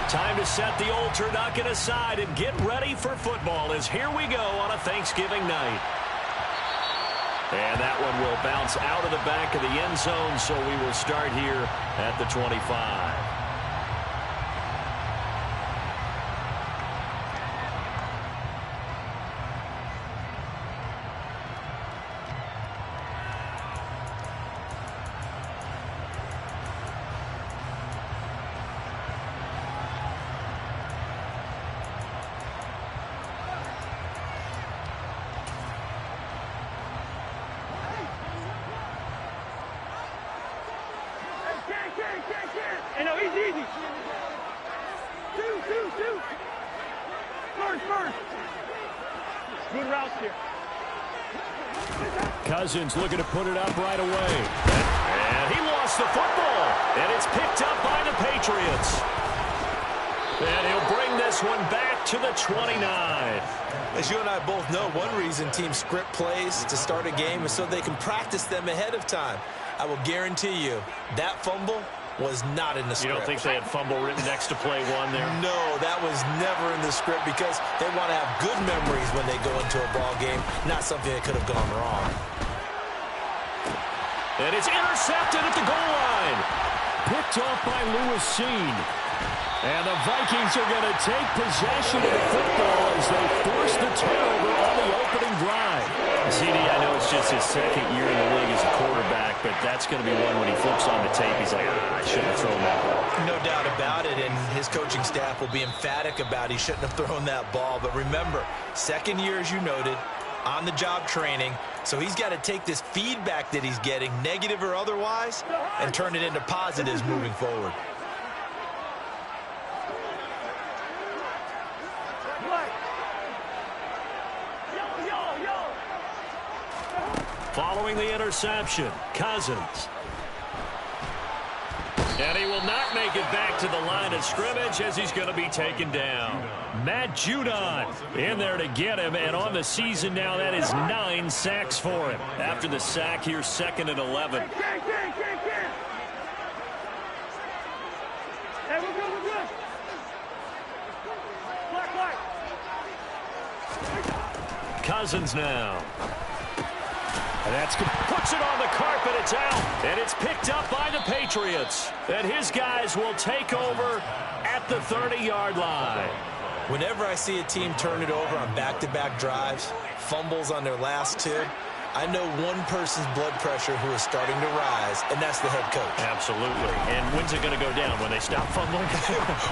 Time to set the old turducken aside and get ready for football as here we go on a Thanksgiving night. And that one will bounce out of the back of the end zone, so we will start here at the 25. Hey, no, easy. Two. First. Good routes here. Cousins looking to put it up right away. And he lost the football. And it's picked up by the Patriots. And he'll bring this one back to the 29. As you and I both know, one reason teams script plays to start a game is so they can practice them ahead of time. I will guarantee you that fumble was not in the script. You don't think they had fumble written next to play one there? No, that was never in the script because they want to have good memories when they go into a ball game, not something that could have gone wrong. And it's intercepted at the goal line. Picked off by Lewis Cine. And the Vikings are going to take possession of the football as they force the turnover on the opening drive. CD, I know it's just his second year in the league as a quarterback, but that's going to be one when he flips on the tape, he's like, I shouldn't have thrown that ball. No doubt about it, and his coaching staff will be emphatic about he shouldn't have thrown that ball. But remember, second year, as you noted, on-the-job training, so he's got to take this feedback that he's getting, negative or otherwise, and turn it into positives moving forward. Following the interception, Cousins. And he will not make it back to the line of scrimmage as he's going to be taken down. Matt Judon in there to get him, and on the season now, that is 9 sacks for him. After the sack here, 2nd and 11. Hey, we're good. Black. Cousins now. And that's puts it on the carpet. It's out. And it's picked up by the Patriots. And his guys will take over at the 30-yard line. Whenever I see a team turn it over on back-to-back drives, fumbles on their last two, I know one person's blood pressure who is starting to rise, and that's the head coach. Absolutely. And when's it going to go down? When they stop fumbling?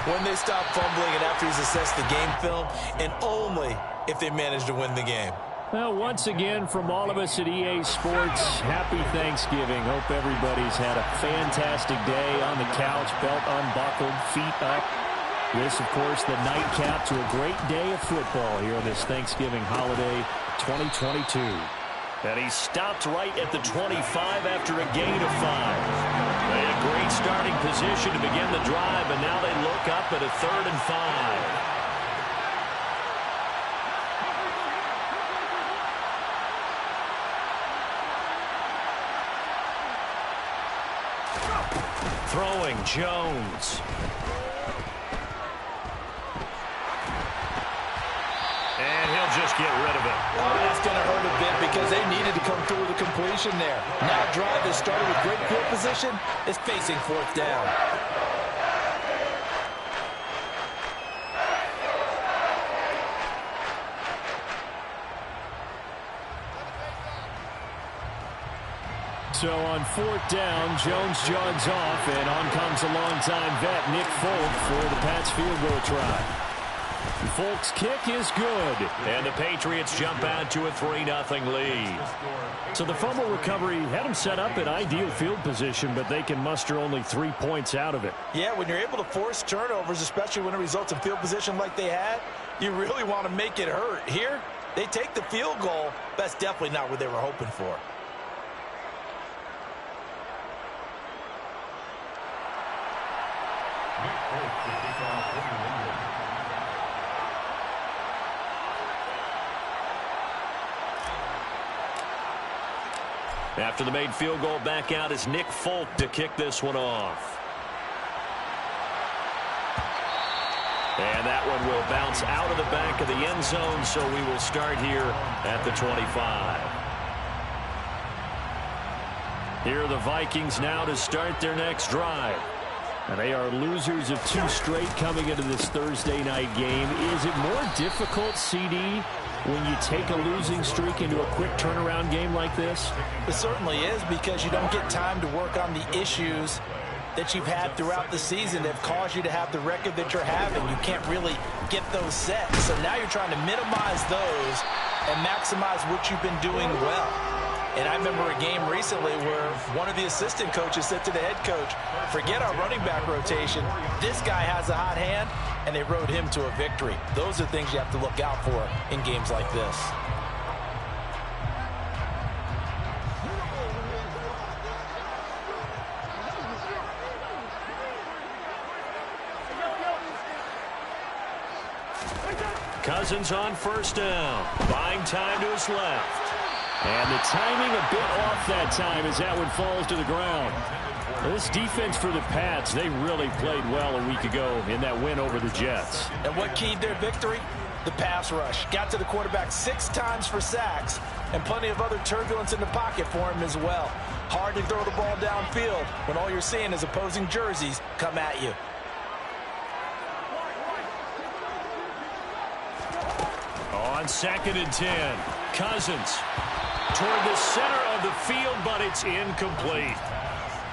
When they stop fumbling and after he's assessed the game film, and only if they manage to win the game. Well, once again, from all of us at EA Sports, happy Thanksgiving. Hope everybody's had a fantastic day on the couch, belt unbuckled, feet up. This, of course, the nightcap to a great day of football here on this Thanksgiving holiday 2022. And he stopped right at the 25 after a gain of 5. They had a great starting position to begin the drive, and now they look up at a 3rd and 5. Throwing Jones. And he'll just get rid of it. Oh, that's going to hurt a bit because they needed to come through with a completion there. Now drive has started with great field position. Is facing 4th down. So on 4th down, Jones jogs off, and on comes a longtime vet, Nick Folk, for the Pats field goal try. Folk's kick is good, and the Patriots jump out to a 3-0 lead. So the fumble recovery had them set up in ideal field position, but they can muster only 3 points out of it. Yeah, when you're able to force turnovers, especially when it results in field position like they had, you really want to make it hurt. Here, they take the field goal. That's definitely not what they were hoping for. After the made field goal, back out is Nick Folk to kick this one off. And that one will bounce out of the back of the end zone, so we will start here at the 25. Here are the Vikings now to start their next drive. And they are losers of 2 straight coming into this Thursday night game. Is it more difficult, CD, when you take a losing streak into a quick turnaround game like this? It certainly is, because you don't get time to work on the issues that you've had throughout the season that have caused you to have the record that you're having. You can't really get those set. So now you're trying to minimize those and maximize what you've been doing well. And I remember a game recently where one of the assistant coaches said to the head coach, forget our running back rotation. This guy has a hot hand, and they rode him to a victory. Those are things you have to look out for in games like this. Cousins on first down, buying time to his left. And the timing a bit off that time as that one falls to the ground. This defense for the Pats, they really played well a week ago in that win over the Jets. And what keyed their victory? The pass rush. Got to the quarterback 6 times for sacks, and plenty of other turbulence in the pocket for him as well. Hard to throw the ball downfield when all you're seeing is opposing jerseys come at you. On 2nd and 10, Cousins toward the center of the field, but it's incomplete.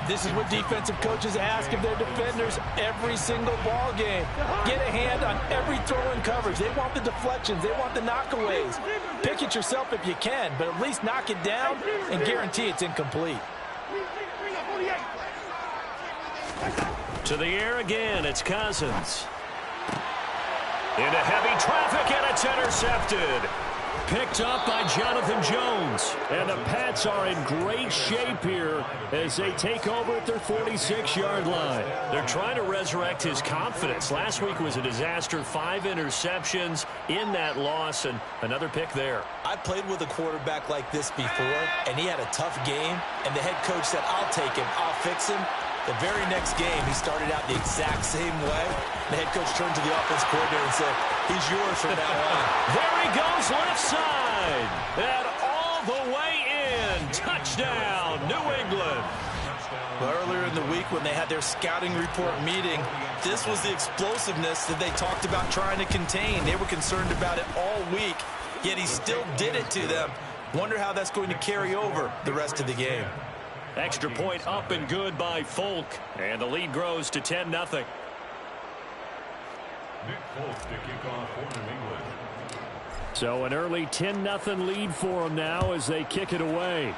This is what defensive coaches ask of their defenders every single ball game. Get a hand on every throw in coverage. They want the deflections. They want the knockaways. Pick it yourself if you can, but at least knock it down and guarantee it's incomplete. To the air again, it's Cousins. Into heavy traffic, and it's intercepted. Picked up by Jonathan Jones. And the Pats are in great shape here as they take over at their 46-yard line. They're trying to resurrect his confidence. Last week was a disaster. 5 interceptions in that loss, and another pick there. I played with a quarterback like this before, and he had a tough game, and the head coach said, I'll take him, I'll fix him. The very next game, he started out the exact same way. The head coach turned to the offense coordinator and said, he's yours from now on. There he goes, left side. And all the way in. Touchdown, New England. Well, earlier in the week when they had their scouting report meeting, this was the explosiveness that they talked about trying to contain. They were concerned about it all week, yet he still did it to them. Wonder how that's going to carry over the rest of the game. Extra point up and good by Folk. And the lead grows to 10-0. Nick Folk to kick off for New England. So an early 10-0 lead for them now as they kick it away.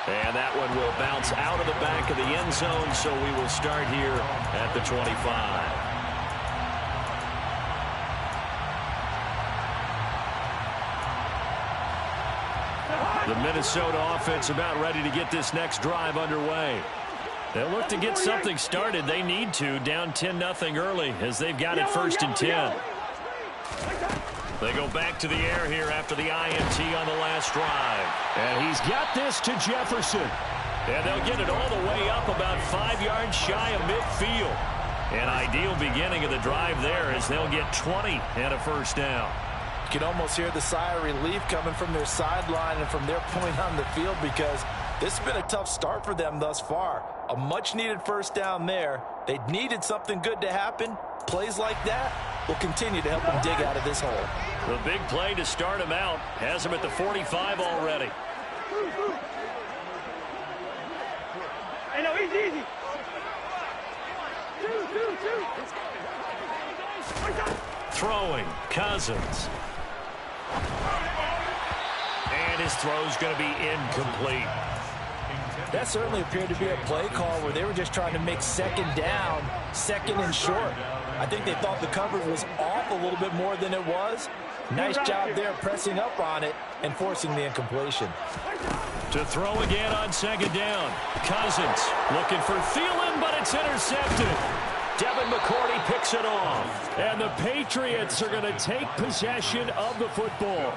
And that one will bounce out of the back of the end zone, so we will start here at the 25. The Minnesota offense about ready to get this next drive underway. They'll look to get something started. They need to, down 10-0 early as they've got it 1st and 10. They go back to the air here after the INT on the last drive. And he's got this to Jefferson. And they'll get it all the way up about 5 yards shy of midfield. An ideal beginning of the drive there as they'll get 20 and a first down. You can almost hear the sigh of relief coming from their sideline and from their point on the field, because this has been a tough start for them thus far. A much-needed first down there. They needed something good to happen. Plays like that will continue to help them dig out of this hole. The big play to start him out has him at the 45 already. Hey, no, easy. Throwing, Cousins. And his throw's going to be incomplete. That certainly appeared to be a play call where they were just trying to make second down, second and short. I think they thought the coverage was off a little bit more than it was. Nice job there pressing up on it and forcing the incompletion. To throw again on 2nd down. Cousins looking for Thielen, but it's intercepted. Devin McCourty picks it off. And the Patriots are going to take possession of the football.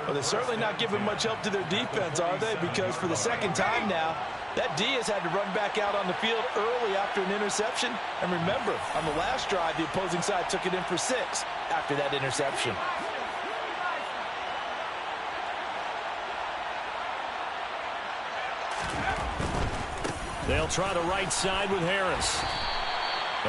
Well, they're certainly not giving much help to their defense, are they? Because for the second time now, that D has had to run back out on the field early after an interception. And remember, on the last drive, the opposing side took it in for 6 after that interception. They'll try the right side with Harris.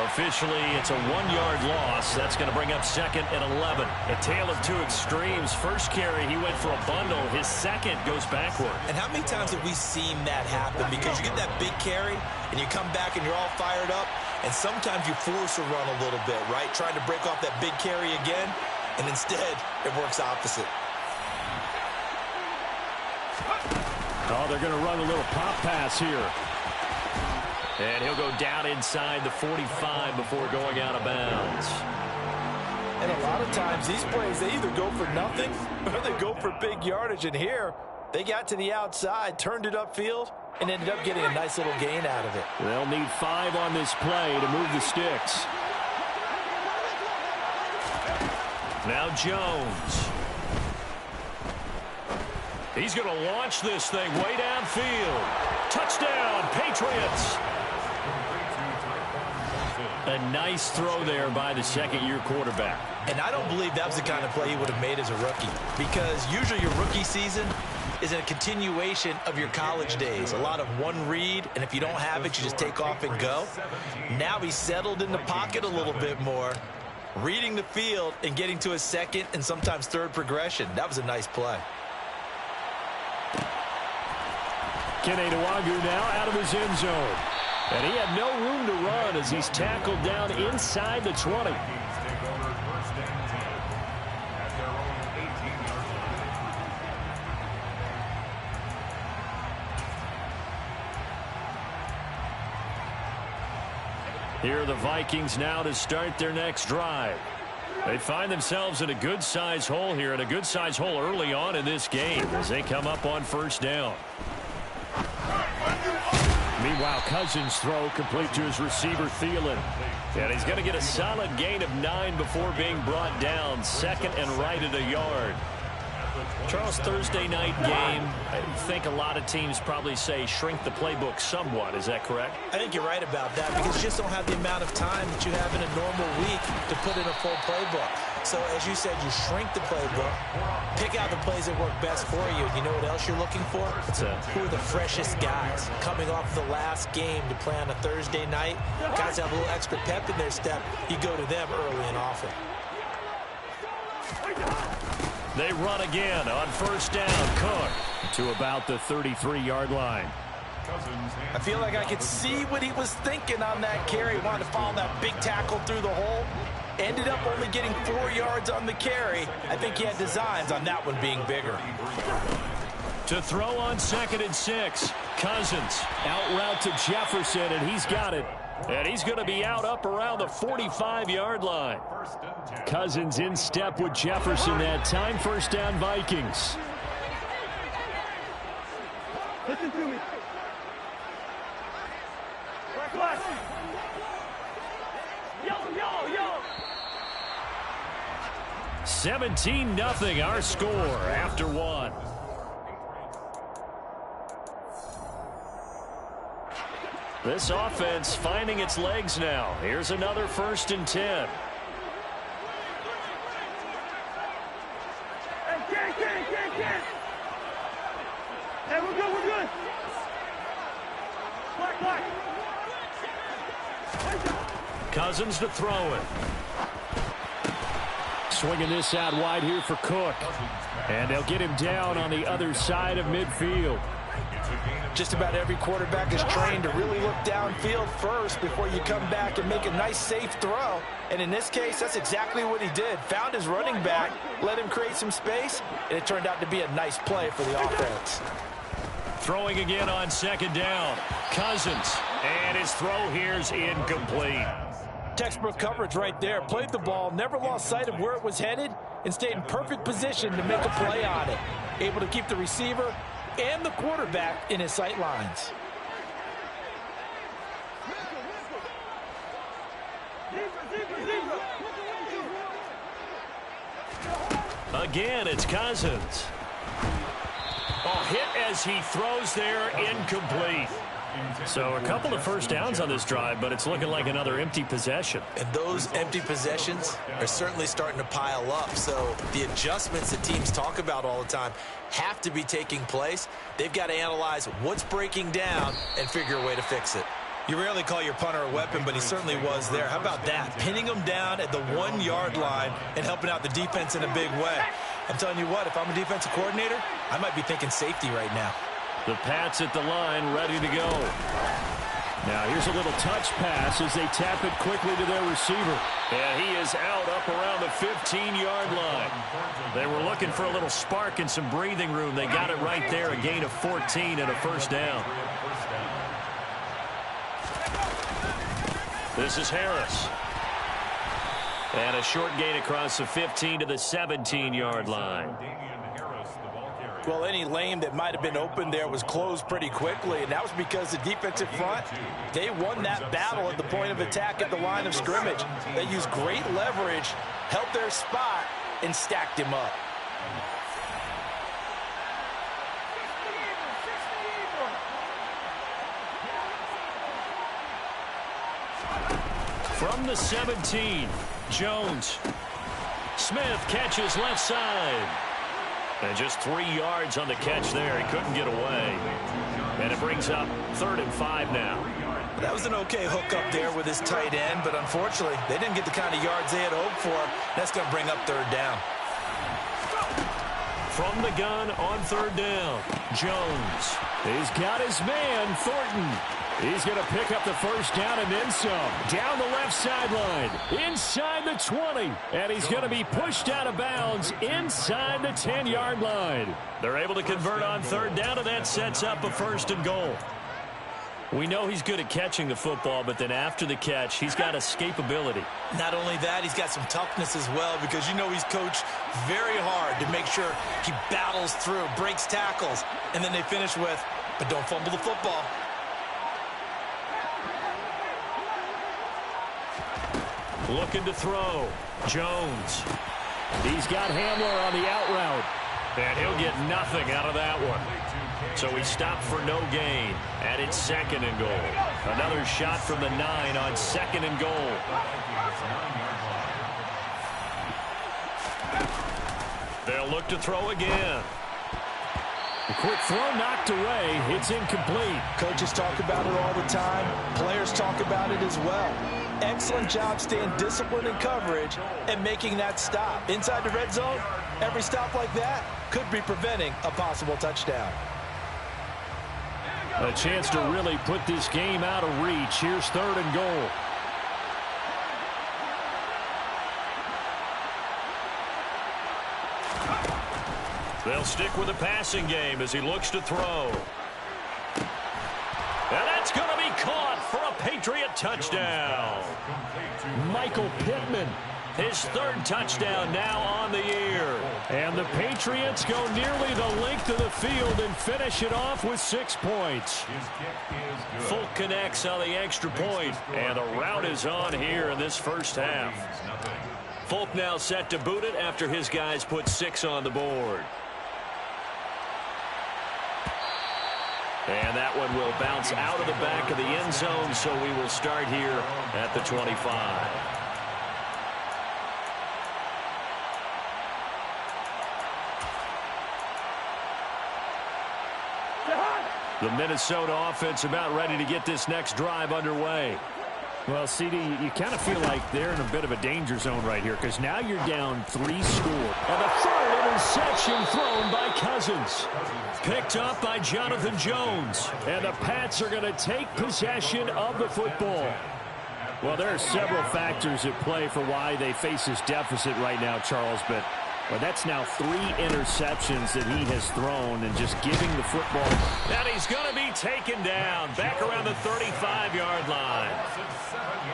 Officially, it's a 1-yard loss. That's going to bring up 2nd and 11. A tale of two extremes. First carry, he went for a bundle. His second goes backward. And how many times have we seen that happen? Because you get that big carry, and you come back and you're all fired up, and sometimes you force a run a little bit, right? Trying to break off that big carry again, and instead, it works opposite. Oh, they're going to run a little pop pass here. And he'll go down inside the 45 before going out of bounds. And a lot of times, these plays, they either go for nothing or they go for big yardage. And here, they got to the outside, turned it upfield, and ended up getting a nice little gain out of it. They'll need 5 on this play to move the sticks. Now Jones. He's going to launch this thing way downfield. Touchdown, Patriots. A nice throw there by the second-year quarterback. And I don't believe that was the kind of play he would have made as a rookie, because usually your rookie season is a continuation of your college days. A lot of one read, and if you don't have it, you just take off and go. Now he's settled in the pocket a little bit more, reading the field and getting to his second and sometimes third progression. That was a nice play. Kene Nwangwu now out of his end zone. And he had no room to run as he's tackled down inside the 20. Here are the Vikings now to start their next drive. They find themselves in a good-sized hole here, and a good-sized hole early on in this game as they come up on first down. Meanwhile, Cousins' throw complete to his receiver, Thielen. And he's going to get a solid gain of 9 before being brought down. 2nd and right at a yard. Charles, Thursday night game, I think a lot of teams probably say shrink the playbook somewhat. Is that correct? I think you're right about that, because you just don't have the amount of time that you have in a normal week to put in a full playbook. So, as you said, you shrink the playbook, pick out the plays that work best for you. You know what else you're looking for? Who are the freshest guys coming off the last game to play on a Thursday night? Guys have a little extra pep in their step. You go to them early and often. They run again on first down. Cook to about the 33-yard line. I feel like I could see what he was thinking on that carry. He wanted to follow that big tackle through the hole. Ended up only getting 4 yards on the carry. I think he had designs on that one being bigger. To throw on 2nd and 6. Cousins out route to Jefferson, and he's got it. And he's going to be out up around the 45-yard line. Cousins in step with Jefferson that time. First down, Vikings. Listen to me. Black. Yo. 17-0 our score after 1. This offense finding its legs now. Here's another 1st and 10. Hey, Hey, we're good. Black. Cousins to throw it. Swinging this out wide here for Cook. And they'll get him down on the other side of midfield. Just about every quarterback is trained to really look downfield first before you come back and make a nice, safe throw. And in this case, that's exactly what he did. Found his running back, let him create some space, and it turned out to be a nice play for the offense. Throwing again on 2nd down. Cousins. And his throw here's incomplete. Textbook coverage right there. Played the ball, never lost sight of where it was headed, and stayed in perfect position to make a play on it. Able to keep the receiver and the quarterback in his sight lines. Again, it's Cousins. Oh, hit as he throws there, incomplete. So a couple of first downs on this drive, but it's looking like another empty possession. And those empty possessions are certainly starting to pile up. So the adjustments that teams talk about all the time have to be taking place. They've got to analyze what's breaking down and figure a way to fix it. You rarely call your punter a weapon, but he certainly was there. How about that? Pinning him down at the 1-yard line and helping out the defense in a big way. I'm telling you what, if I'm a defensive coordinator, I might be thinking safety right now. The Pats at the line, ready to go. Now here's a little touch pass as they tap it quickly to their receiver. And he is out up around the 15-yard line. They were looking for a little spark and some breathing room. They got it right there, a gain of 14 and a first down. This is Harris. And a short gain across the 15 to the 17-yard line. Well, any lane that might have been open there was closed pretty quickly, and that was because the defensive front, they won that battle at the point of attack at the line of scrimmage. They used great leverage, held their spot, and stacked him up. From the 17, Jones. Smith catches left side. And just 3 yards on the catch there. He couldn't get away. And it brings up 3rd and 5 now. That was an okay hook up there with his tight end, but unfortunately, they didn't get the kind of yards they had hoped for. That's going to bring up 3rd down. From the gun on 3rd down, Jones. He's got his man, Thornton. He's going to pick up the first down and then some. Down the left sideline, inside the 20. And he's going to be pushed out of bounds inside the 10-yard line. They're able to convert on 3rd down, and that sets up a 1st and goal. We know he's good at catching the football, but then after the catch, he's got escapability. Not only that, he's got some toughness as well, because you know he's coached very hard to make sure he battles through, breaks tackles, and then they finish with, but don't fumble the football. Looking to throw. Jones. He's got Hamler on the out route. And he'll get nothing out of that one. So he stopped for no gain. And it's 2nd and goal. Another shot from the 9 on 2nd and goal. They'll look to throw again. A quick throw knocked away. It's incomplete. Coaches talk about it all the time. Players talk about it as well. Excellent job staying disciplined in coverage and making that stop. Inside the red zone, every stop like that could be preventing a possible touchdown. A chance to really put this game out of reach. Here's 3rd and goal. They'll stick with the passing game as he looks to throw. And that's going to be caught for a Patriot touchdown. Michael Pittman, his 3rd touchdown now on the year. And the Patriots go nearly the length of the field and finish it off with 6 points. Folk connects on the extra point, and the route is on here in this first half. Folk now set to boot it after his guys put 6 on the board. And that one will bounce out of the back of the end zone, so we will start here at the 25. The Minnesota offense about ready to get this next drive underway. Well, CD, you kind of feel like they're in a bit of a danger zone right here, because now you're down 3 score. And the 3rd interception thrown by Cousins. Picked up by Jonathan Jones. And the Pats are going to take possession of the football. Well, there are several factors at play for why they face this deficit right now, Charles, but well, that's now 3 interceptions that he has thrown and just giving the football. And he's going to be taken down back around the 35-yard line.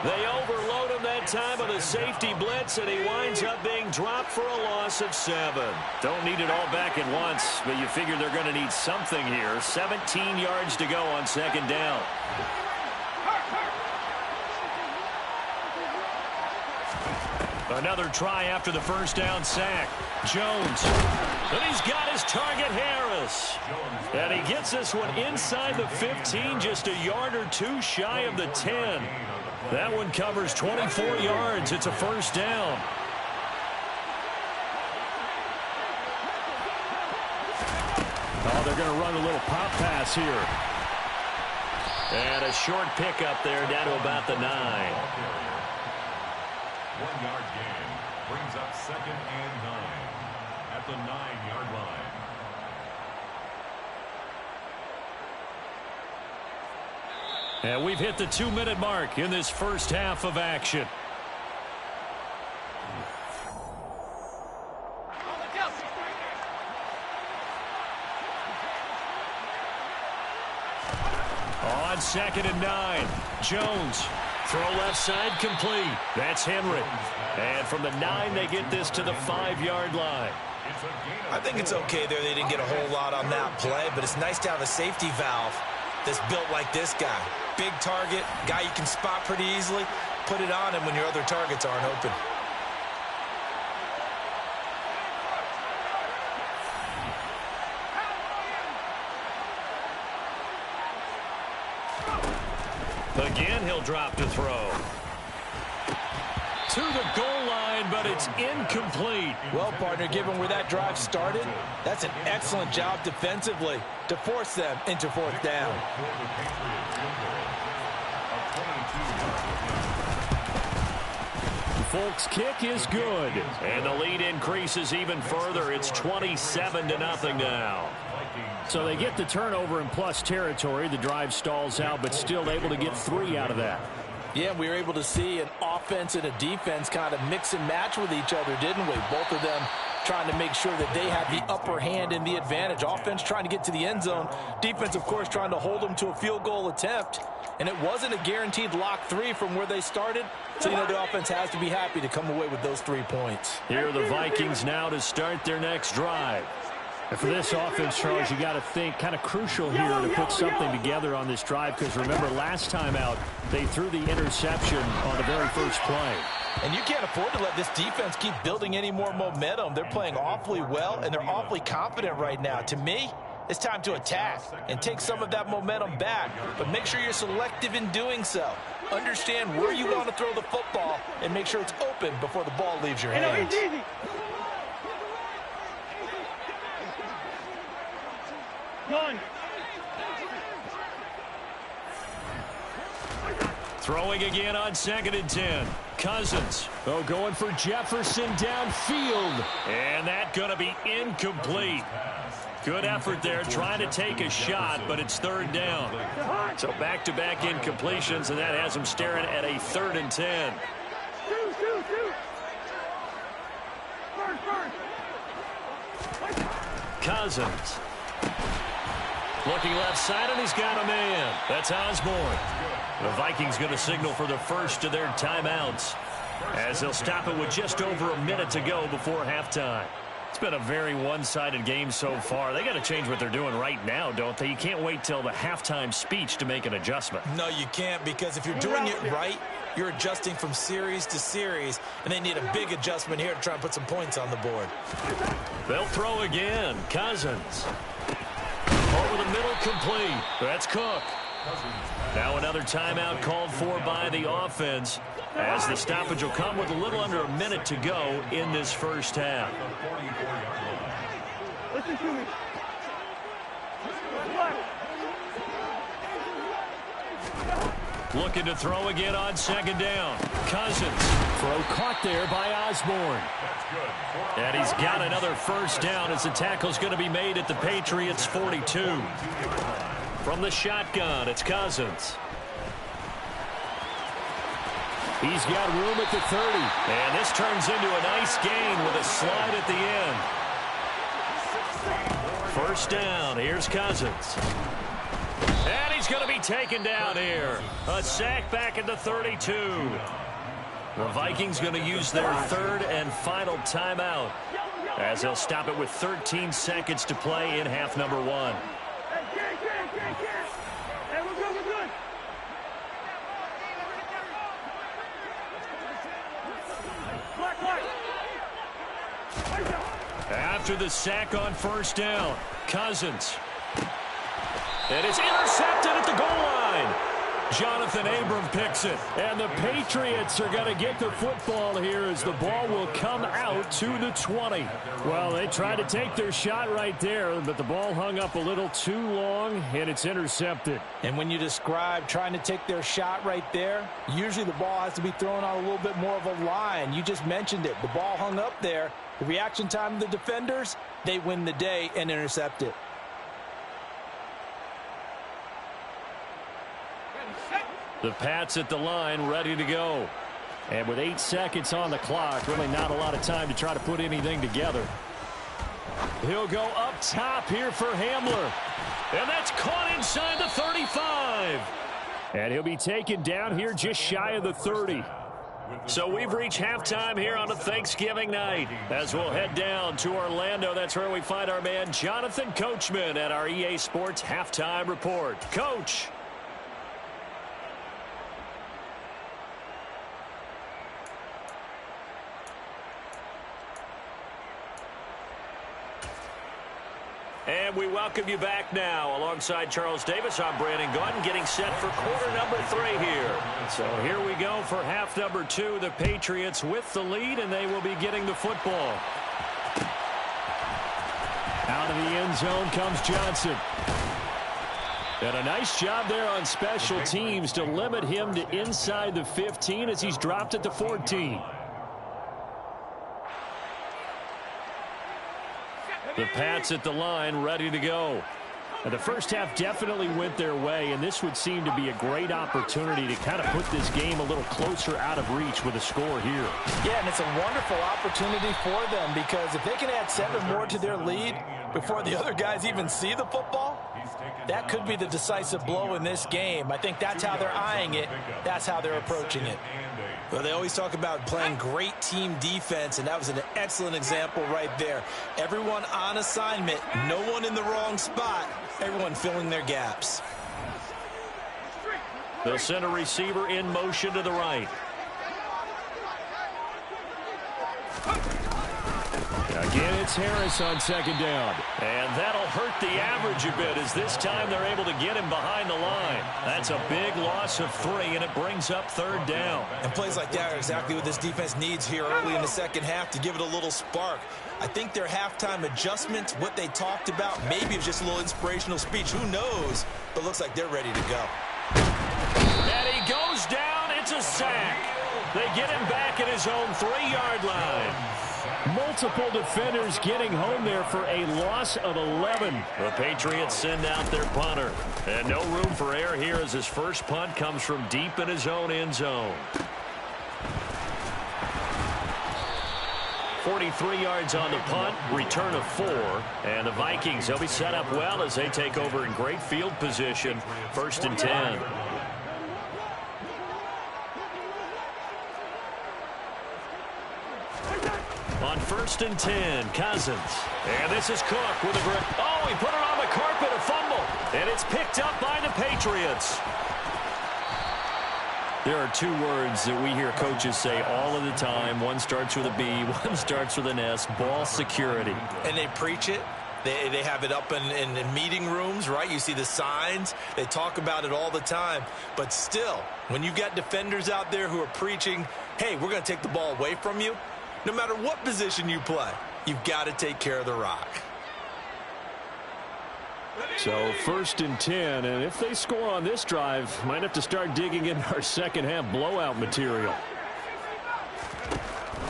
They overload him that time on the safety blitz, and he winds up being dropped for a loss of 7. Don't need it all back at once, but you figure they're going to need something here. 17 yards to go on 2nd down. Another try after the first down sack. Jones. And he's got his target, Harris. And he gets this one inside the 15, just a yard or two shy of the 10. That one covers 24 yards. It's a first down. Oh, they're going to run a little pop pass here. And a short pickup there down to about the 9. 1-yard gain brings up 2nd and 9 at the 9-yard line. And we've hit the 2-minute mark in this first half of action. On 2nd and 9, Jones. Throw left side complete. That's Henry. And from the 9, they get this to the 5-yard line. I think it's okay there. They didn't get a whole lot on that play, but it's nice to have a safety valve that's built like this guy. Big target, guy you can spot pretty easily. Put it on him when your other targets aren't open. Again, he'll drop to throw. To the goal line, but it's incomplete. Well, partner, given where that drive started, that's an excellent job defensively to force them into 4th down. Folks' kick is good. And the lead increases even further. It's 27-0 now. So they get the turnover in plus territory. The drive stalls out, but still able to get 3 out of that. Yeah, we were able to see an offense and a defense kind of mix and match with each other, didn't we? Both of them trying to make sure that they had the upper hand and the advantage. Offense trying to get to the end zone. Defense, of course, trying to hold them to a field goal attempt. And it wasn't a guaranteed lock 3 from where they started. So, you know, the offense has to be happy to come away with those 3 points. Here are the Vikings now to start their next drive. And for this offense, Charles, you got to think kind of crucial here to put something together on this drive, because remember last time out they threw the interception on the very first play. And you can't afford to let this defense keep building any more momentum. They're playing awfully well, and they're awfully confident right now. To me, it's time to attack and take some of that momentum back, but make sure you're selective in doing so. Understand where you want to throw the football and make sure it's open before the ball leaves your hands. Gone. Throwing again on 2nd and 10. Cousins. Oh, going for Jefferson downfield. And that's going to be incomplete. Good effort there, trying to take a shot, but it's 3rd down. So back-to-back incompletions, and that has him staring at a 3rd and 10. Cousins. Looking left side, and he's got a man. That's Osborne. The Vikings going to signal for the first of their timeouts, as they'll stop it with just over a minute to go before halftime. It's been a very one-sided game so far. They got to change what they're doing right now, don't they? You can't wait till the halftime speech to make an adjustment. No, you can't, because if you're doing it right, you're adjusting from series to series, and they need a big adjustment here to try and put some points on the board. They'll throw again. Cousins. Over the middle, complete. That's Cook. Now another timeout called for by the offense, as the stoppage will come with a little under a minute to go in this first half. Listen to me. Looking to throw again on 2nd down. Cousins. Throw caught there by Osborne. And he's got another first down as the tackle's going to be made at the Patriots' 42. From the shotgun, it's Cousins. He's got room at the 30. And this turns into a nice gain with a slide at the end. First down, here's Cousins. And he's going to be taken down here. A sack back at the 32. The Vikings going to use their 3rd and final timeout, as they'll stop it with 13 seconds to play in half number 1. Hey, we're good, we're good. Black, after the sack on first down. Cousins. And it's intercepted at the goal line. Jonathan Abram picks it. And the Patriots are going to get the football here as the ball will come out to the 20. Well, they tried to take their shot right there, but the ball hung up a little too long, and it's intercepted. And when you describe trying to take their shot right there, usually the ball has to be thrown on a little bit more of a line. You just mentioned it. The ball hung up there. The reaction time of the defenders, they win the day and intercept it. The Pats at the line, ready to go. And with 8 seconds on the clock, really not a lot of time to try to put anything together. He'll go up top here for Hamler. And that's caught inside the 35. And he'll be taken down here just shy of the 30. So we've reached halftime here on a Thanksgiving night. As we'll head down to Orlando, that's where we find our man Jonathan Coachman at our EA Sports Halftime Report. Coach. And we welcome you back now. Alongside Charles Davis, I'm Brandon Gaudin, getting set for quarter number 3 here. So here we go for half number 2. The Patriots with the lead, and they will be getting the football. Out of the end zone comes Johnson. And a nice job there on special teams to limit him to inside the 15 as he's dropped at the 14. The Pats at the line, ready to go. And the first half definitely went their way, and this would seem to be a great opportunity to kind of put this game a little closer out of reach with a score here. Yeah, and it's a wonderful opportunity for them because if they can add 7 more to their lead before the other guys even see the football, that could be the decisive blow in this game. I think that's how they're eyeing it. That's how they're approaching it. Well, they always talk about playing great team defense, and that was an excellent example right there. Everyone on assignment, no one in the wrong spot, everyone filling their gaps. They'll send a receiver in motion to the right. Again, it's Harris on second down. And that'll hurt the average a bit as this time they're able to get him behind the line. That's a big loss of 3, and it brings up third down. And plays like that are exactly what this defense needs here early in the second half to give it a little spark. I think their halftime adjustments, what they talked about, maybe it's just a little inspirational speech. Who knows? But looks like they're ready to go. And he goes down. It's a sack. They get him back at his own 3-yard line. Multiple defenders getting home there for a loss of 11. The Patriots send out their punter. And no room for error here as his first punt comes from deep in his own end zone. 43 yards on the punt, return of 4. And the Vikings, they'll be set up well as they take over in great field position. 1st and 10. On 1st and 10, Cousins. And this is Cook with a grip. Oh, he put it on the carpet, a fumble. And it's picked up by the Patriots. There are 2 words that we hear coaches say all of the time. One starts with a B, one starts with an S, ball security. And they preach it. They have it up in meeting rooms, right? You see the signs. They talk about it all the time. But still, when you've got defenders out there who are preaching, hey, we're going to take the ball away from you, no matter what position you play, you've got to take care of the rock. So 1st and 10, and if they score on this drive, might have to start digging in our second half blowout material.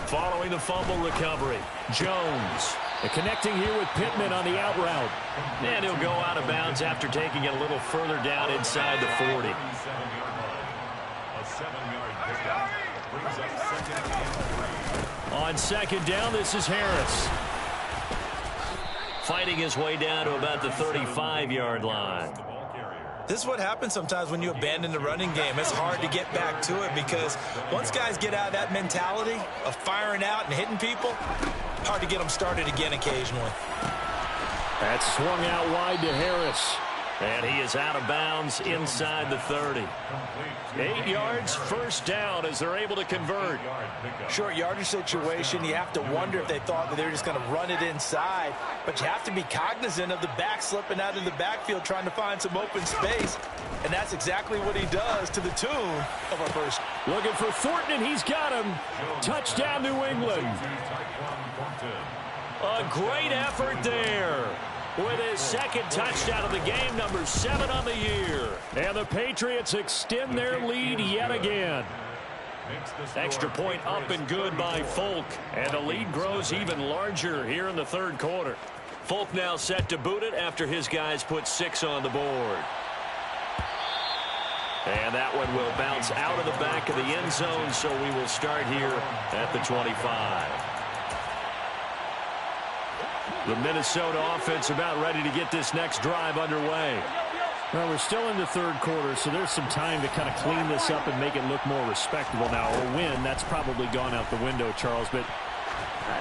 Following the fumble recovery, Jones. And connecting here with Pittman on the out route. And he'll go out of bounds after taking it a little further down inside the 40. A 7-yard pickup brings up 2nd and 3. On second down, this is Harris. Fighting his way down to about the 35-yard line. This is what happens sometimes when you abandon the running game. It's hard to get back to it because once guys get out of that mentality of firing out and hitting people, hard to get them started again occasionally. That's swung out wide to Harris. And he is out of bounds inside the 30. 8 yards, first down as they're able to convert. Short yardage situation, you have to wonder if they thought that they were just going to run it inside. But you have to be cognizant of the back slipping out of the backfield trying to find some open space. And that's exactly what he does to the tune of our first. Looking for Thornton, and he's got him. Touchdown, New England. A great effort there. With his second touchdown of the game, number 7 on the year. And the Patriots extend their lead yet again. Extra point up and good by Folk. And the lead grows even larger here in the third quarter. Folk now set to boot it after his guys put 6 on the board. And that one will bounce out of the back of the end zone, so we will start here at the 25. The Minnesota offense about ready to get this next drive underway. Well, we're still in the third quarter, so there's some time to kind of clean this up and make it look more respectable. Now, a win, that's probably gone out the window, Charles, but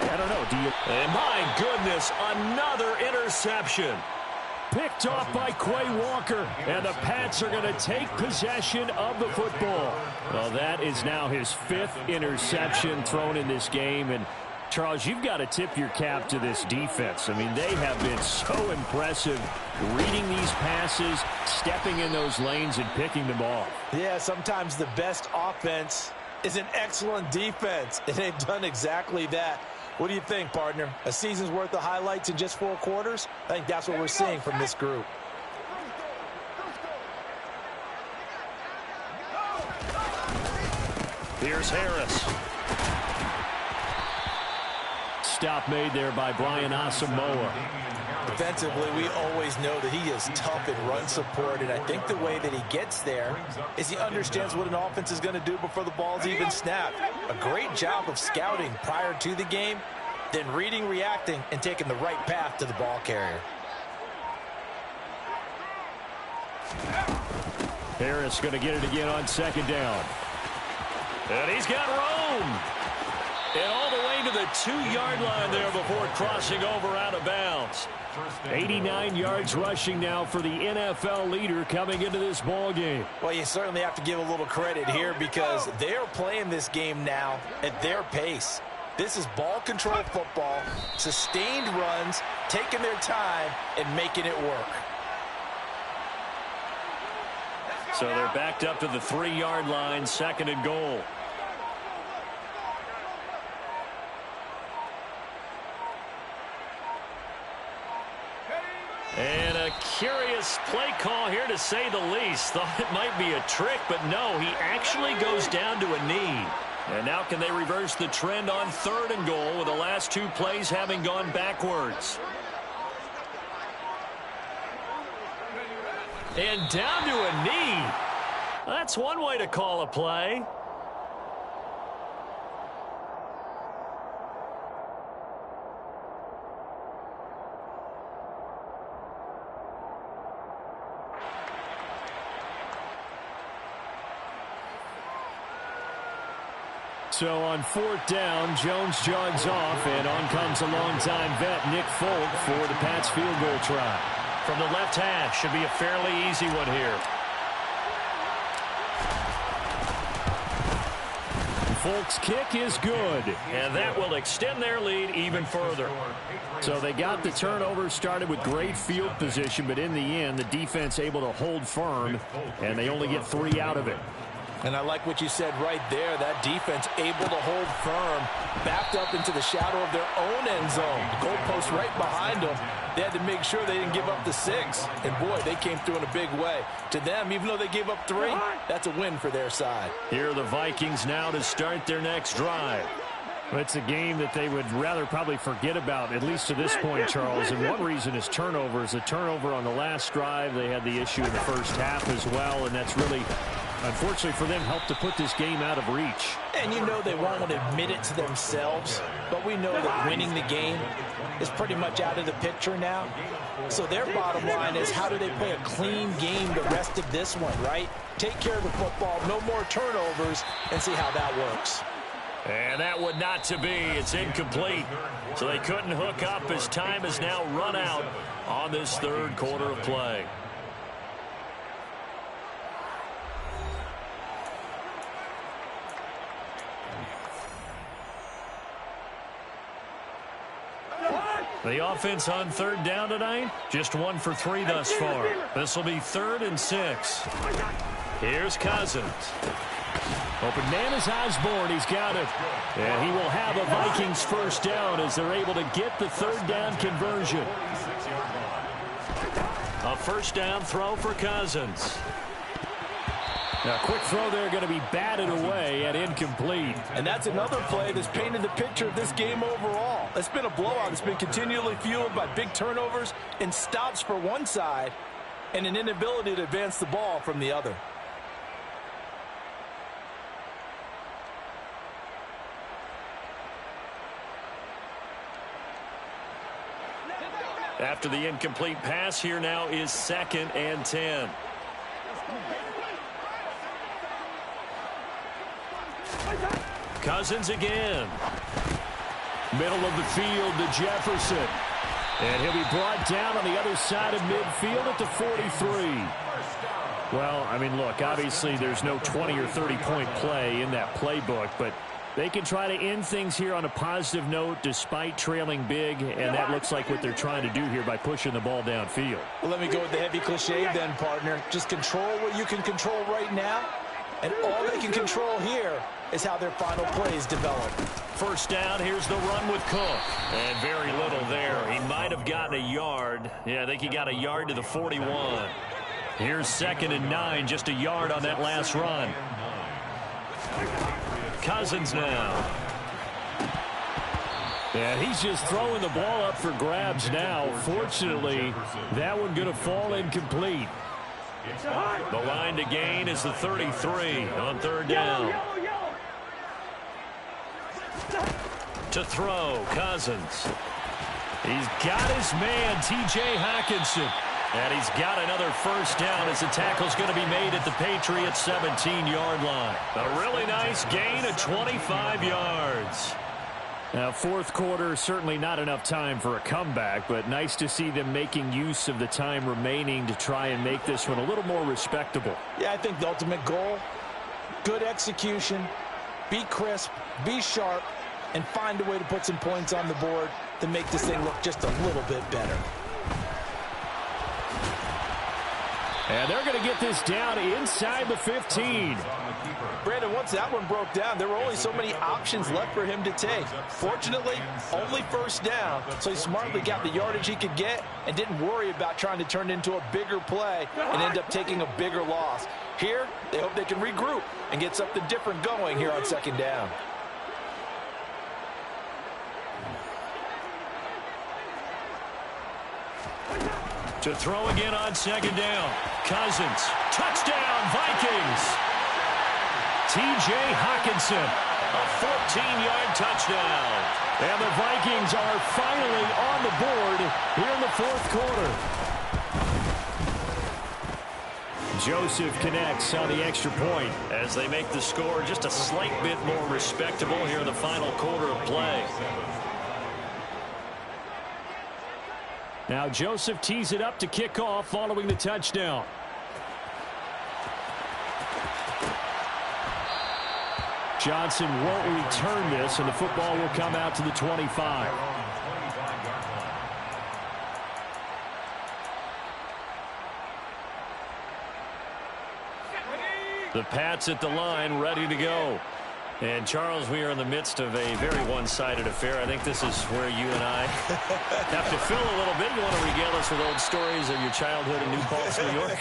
I don't know. Do you? And my goodness, another interception. Picked off by Quay Walker, and the Pats are going to take possession of the football. Well, that is now his 5th interception thrown in this game, and Charles, you've got to tip your cap to this defense. I mean, they have been so impressive reading these passes, stepping in those lanes, and picking them off. Yeah, sometimes the best offense is an excellent defense, and they've done exactly that. What do you think, partner? A season's worth of highlights in just 4 quarters? I think that's what we're seeing from this group. Here's Harris. Stop made there by Brian Asamoah. Defensively, we always know that he is tough in run support, and I think the way that he gets there is he understands what an offense is going to do before the ball's even snapped. A great job of scouting prior to the game, then reading, reacting, and taking the right path to the ball carrier. Harris going to get it again on second down. And he's got room. And all the way to the 2-yard line there before crossing over out of bounds. 89 yards rushing now for the NFL leader coming into this ball game. Well, you certainly have to give a little credit here because they're playing this game now at their pace. This is ball control football, sustained runs, taking their time, and making it work. So they're backed up to the 3-yard line, 2nd and goal. And a curious play call here, to say the least. Thought it might be a trick, but no, he actually goes down to a knee. And now can they reverse the trend on 3rd and goal with the last 2 plays having gone backwards? And down to a knee. That's one way to call a play. So on 4th down, Jones jogs off, and on comes a longtime vet, Nick Folk, for the Pats field goal try. From the left hash, should be a fairly easy one here. Folk's kick is good, and that will extend their lead even further. So they got the turnover, started with great field position, but in the end, the defense able to hold firm, and they only get 3 out of it. And I like what you said right there. That defense able to hold firm, backed up into the shadow of their own end zone. The goalpost right behind them. They had to make sure they didn't give up the 6. And, boy, they came through in a big way. To them, even though they gave up 3, that's a win for their side. Here are the Vikings now to start their next drive. Well, it's a game that they would rather probably forget about, at least to this point, Charles. And one reason is turnovers. A turnover on the last drive. They had the issue in the first half as well, and that's really, unfortunately for them, helped to put this game out of reach. And you know they won't admit it to themselves, but we know that winning the game is pretty much out of the picture now. So their bottom line is, how do they play a clean game the rest of this one, right? Take care of the football, no more turnovers, and see how that works. And that would not to be. It's incomplete. So they couldn't hook up as time has now run out on this third quarter of play. The offense on third down tonight, just 1 for 3 thus far. This will be 3rd and 6. Here's Cousins. Open man is Osborne. He's got it. And he will have a Vikings first down as they're able to get the 3rd down conversion. A first down throw for Cousins. Now, quick throw there going to be batted away and incomplete. And that's another play that's painted the picture of this game overall. It's been a blowout. It's been continually fueled by big turnovers and stops for one side and an inability to advance the ball from the other. After the incomplete pass, here now is 2nd and 10. Cousins again. Middle of the field to Jefferson. And he'll be brought down on the other side of midfield at the 43. Well, I mean, look, obviously there's no 20 or 30-point play in that playbook, but they can try to end things here on a positive note despite trailing big, and that looks like what they're trying to do here by pushing the ball downfield. Well, let me go with the heavy cliche then, partner. Just control what you can control right now, and all they can control here is how their final plays develop. First down, here's the run with Cook. And very little there. He might have gotten a yard. Yeah, I think he got a yard to the 41. Here's 2nd and 9, just a yard on that last run. Cousins now. And he's just throwing the ball up for grabs now. Fortunately, that one going to fall incomplete. The line to gain is the 33 on 3rd down. To throw, Cousins. He's got his man, T.J. Hockenson. And he's got another first down as the tackle's going to be made at the Patriots' 17-yard line. A really nice gain of 25 yards. Now, 4th quarter, certainly not enough time for a comeback, but nice to see them making use of the time remaining to try and make this one a little more respectable. Yeah, I think the ultimate goal, good execution, be crisp, be sharp, and find a way to put some points on the board to make this thing look just a little bit better. And they're going to get this down inside the 15. Brandon, once that one broke down, there were only so many options left for him to take. Fortunately, only first down, so he smartly got the yardage he could get and didn't worry about trying to turn it into a bigger play and end up taking a bigger loss. Here, they hope they can regroup and get something different going here on 2nd down. To throw again on 2nd down. Cousins. Touchdown, Vikings. T.J. Hockenson. A 14-yard touchdown. And the Vikings are finally on the board here in the 4th quarter. Joseph connects on the extra point as they make the score just a slight bit more respectable here in the final quarter of play. Now Joseph tees it up to kick off following the touchdown. Johnson won't return this, and the football will come out to the 25. The Pats at the line, ready to go. And, Charles, we are in the midst of a very one-sided affair. I think this is where you and I have to fill a little bit. You want to regale us with old stories of your childhood in New Paltz, New York?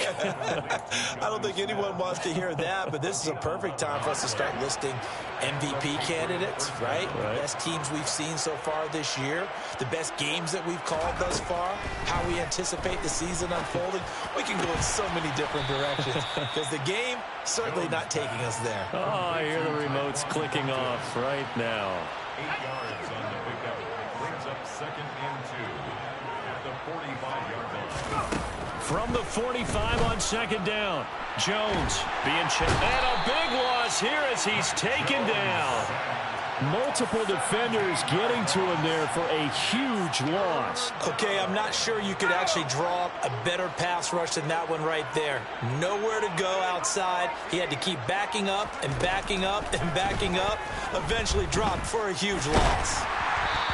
I don't think anyone wants to hear that, but this is a perfect time for us to start listing MVP candidates, right? The best teams we've seen so far this year, the best games that we've called thus far, how we anticipate the season unfolding. We can go in so many different directions because the game certainly not taking us there. Oh, I hear the remotes clicking off right now. 8 yards on the pickup. Brings up 2nd and 2 at the 45-yard line. From the 45 on 2nd down. Jones being checked. And a big loss here as he's taken down. Multiple defenders getting to him there for a huge loss. Okay, I'm not sure you could actually draw up a better pass rush than that one right there. Nowhere to go outside. He had to keep backing up and backing up and backing up. Eventually dropped for a huge loss.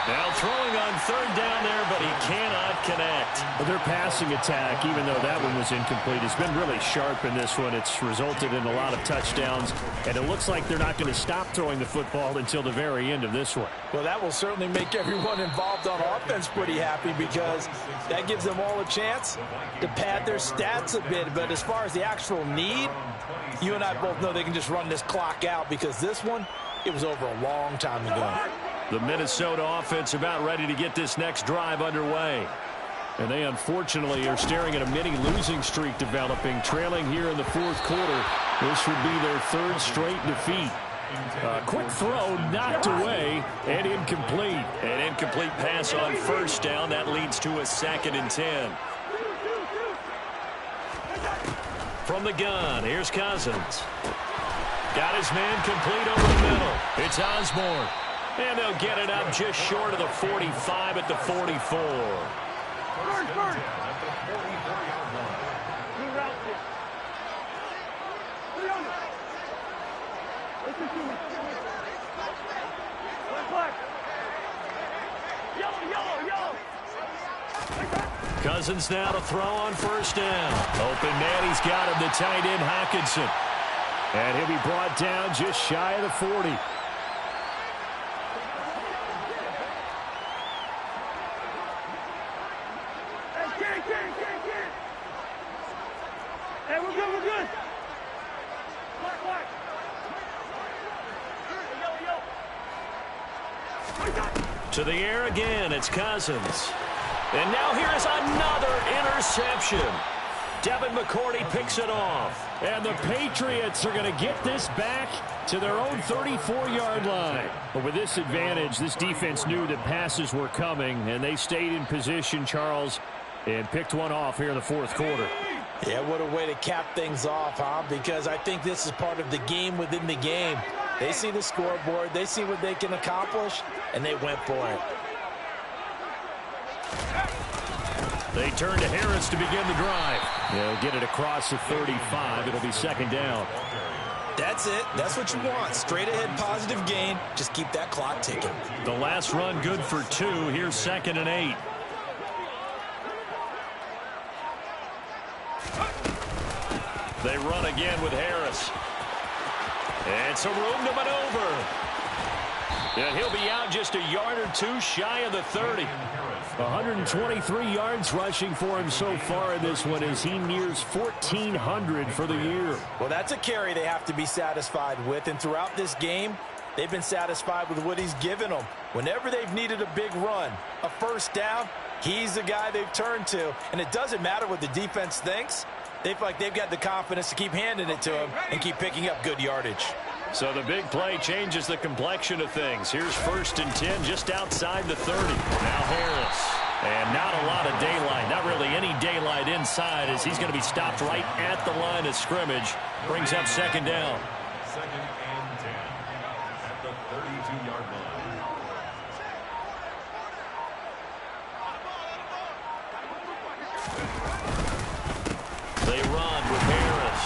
Now throwing on third down there, but he cannot connect. Well, their passing attack, even though that one was incomplete, has been really sharp in this one. It's resulted in a lot of touchdowns, and it looks like they're not going to stop throwing the football until the very end of this one. Well, that will certainly make everyone involved on offense pretty happy because that gives them all a chance to pad their stats a bit. But as far as the actual need, you and I both know they can just run this clock out because this one, it was over a long time ago. The Minnesota offense about ready to get this next drive underway. And they unfortunately are staring at a mini losing streak developing, trailing here in the fourth quarter. This would be their third straight defeat. Quick throw knocked away and incomplete. An incomplete pass on first down. That leads to a 2nd and 10. From the gun, here's Cousins. Got his man complete over the middle. It's Osborne. And they'll get it up just short of the 45 at the 44. Cousins now to throw on first down. Open man, he's got him, the tight end Hockenson. And he'll be brought down just shy of the 40. Hey, we're good, we're good. Black. To the air again, it's Cousins. And now here is another interception. Devin McCourty picks it off. And the Patriots are going to get this back to their own 34-yard line. But with this advantage, this defense knew that passes were coming, and they stayed in position, Charles, and picked one off here in the fourth quarter. Yeah, what a way to cap things off, huh? Because I think this is part of the game within the game. They see the scoreboard, they see what they can accomplish, and they went for it. They turn to Harris to begin the drive. They'll get it across the 35. It'll be 2nd down. That's it. That's what you want. Straight ahead positive gain. Just keep that clock ticking. The last run good for 2. Here's 2nd and 8. They run again with Harris. And some room to maneuver. And he'll be out just a yard or two shy of the 30. 123 yards rushing for him so far in this one as he nears 1,400 for the year. Well, that's a carry they have to be satisfied with. And throughout this game, they've been satisfied with what he's given them. Whenever they've needed a big run, a first down, he's the guy they've turned to. And it doesn't matter what the defense thinks. They feel like they've got the confidence to keep handing it to him and keep picking up good yardage. So the big play changes the complexion of things. Here's 1st and 10 just outside the 30. Now Harris. And not a lot of daylight. Not really any daylight inside as he's going to be stopped right at the line of scrimmage. Brings up 2nd down. 2nd and 10 at the 32-yard line. They run with Harris.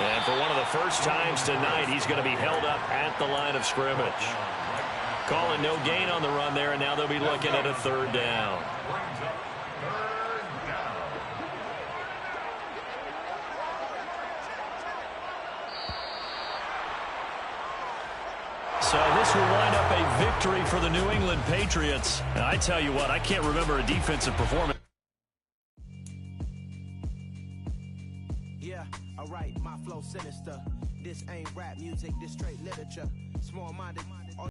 And for one of the first times tonight, he's going to be held up at the line of scrimmage. Calling no gain on the run there, and now they'll be looking at a 3rd down. So this will wind up a victory for the New England Patriots. And I tell you what, I can't remember a defensive performance. Yeah, alright, my flow sinister. This ain't rap music, this straight literature. Small-minded.